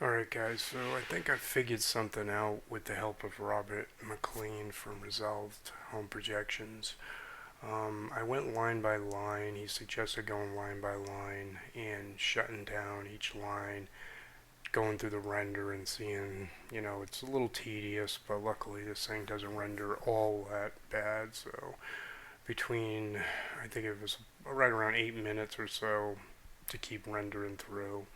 Alright guys, so I think I figured something out with the help of Robert McLean from Resolved Home Projections. I went line by line. He suggested going line by line and shutting down each line, going through the render and seeing, it's a little tedious, but luckily this thing doesn't render all that bad. So between, I think it was right around 8 minutes or so to keep rendering through.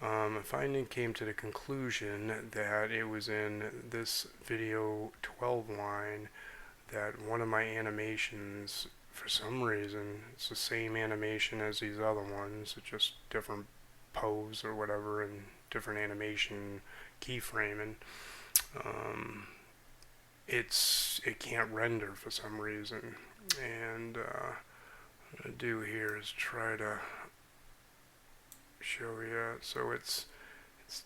I finally came to the conclusion that it was in this video 12 line that one of my animations, for some reason, it's the same animation as these other ones, it's just different pose or whatever and different animation keyframing. It can't render for some reason, and what I'm gonna do here is try to show you. So it's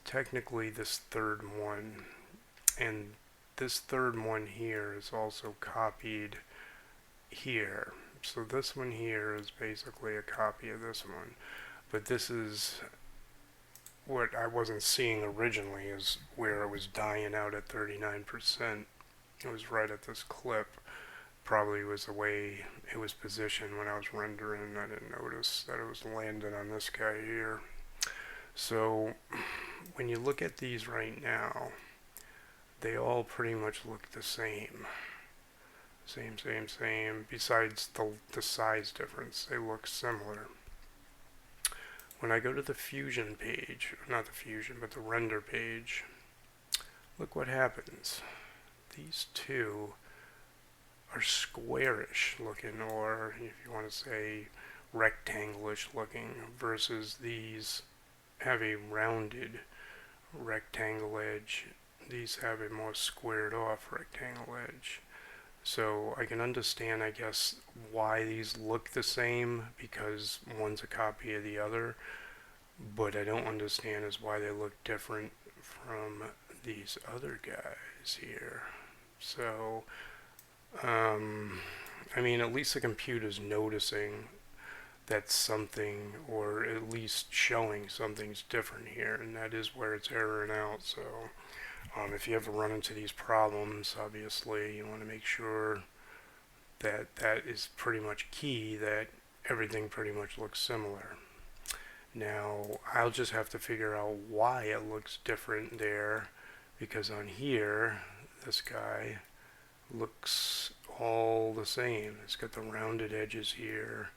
technically this third one, and this third one here is also copied here. So this one here is basically a copy of this one, but this is what I wasn't seeing originally, is where it was dying out at 39%. It was right at this clip. Probably was the way it was positioned when I was rendering. I didn't notice that it was landing on this guy here. So when you look at these right now, they all pretty much look the same. Same. Besides the size difference, they look similar. When I go to the Fusion page, not the Fusion, but the render page, look what happens. These two are squarish looking, or if you want to say rectangle-ish looking, versus these have a rounded rectangle edge. These have a more squared off rectangle edge. So I can understand, I guess, why these look the same, because one's a copy of the other, but I don't understand is why they look different from these other guys here. So I mean, at least the computer's noticing that something, or at least showing something's different here, and that is where it's erroring out. So if you ever run into these problems, obviously you want to make sure that that is pretty much key, that everything pretty much looks similar. Now I'll just have to figure out why it looks different there, because on here this guy looks all the same. It's got the rounded edges here.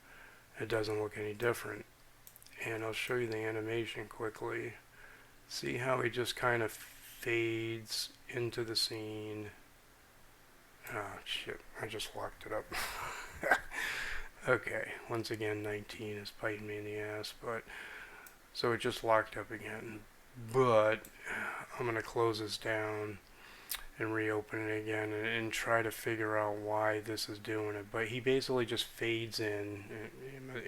It doesn't look any different. And I'll show you the animation quickly. See how he just kind of fades into the scene. Oh shit, I just locked it up. Okay, once again 19 is biting me in the ass, but so it just locked up again. But I'm gonna close this down and reopen it again and try to figure out why this is doing it. But he basically just fades in.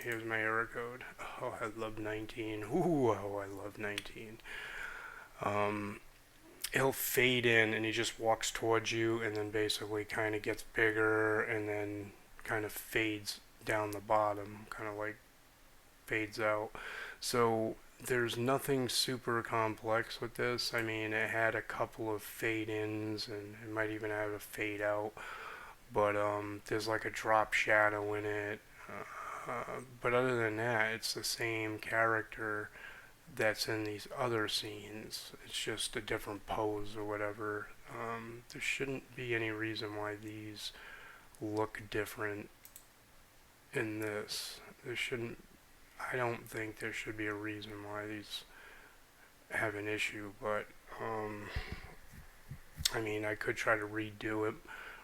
Here's my error code. Oh, I love 19. Ooh, oh, I love 19. He'll fade in and he just walks towards you and then basically kind of gets bigger and then kind of fades down the bottom, kind of like fades out. So there's nothing super complex with this. I mean, it had a couple of fade-ins and it might even have a fade-out, but there's like a drop shadow in it. But other than that, it's the same character that's in these other scenes. It's just a different pose or whatever. There shouldn't be any reason why these look different in this. I don't think there should be a reason why these have an issue, but I mean, I could try to redo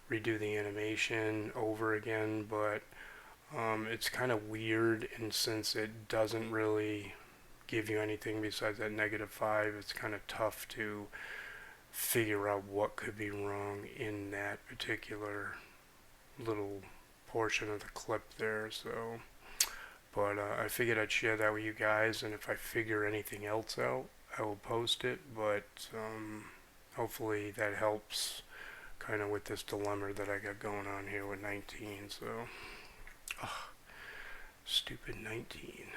the animation over again, but it's kind of weird, and since it doesn't really give you anything besides that -5, it's kind of tough to figure out what could be wrong in that particular little portion of the clip there. So but I figured I'd share that with you guys, and if I figure anything else out, I will post it. But hopefully that helps kind of with this dilemma that I got going on here with 19. So, ugh, stupid 19.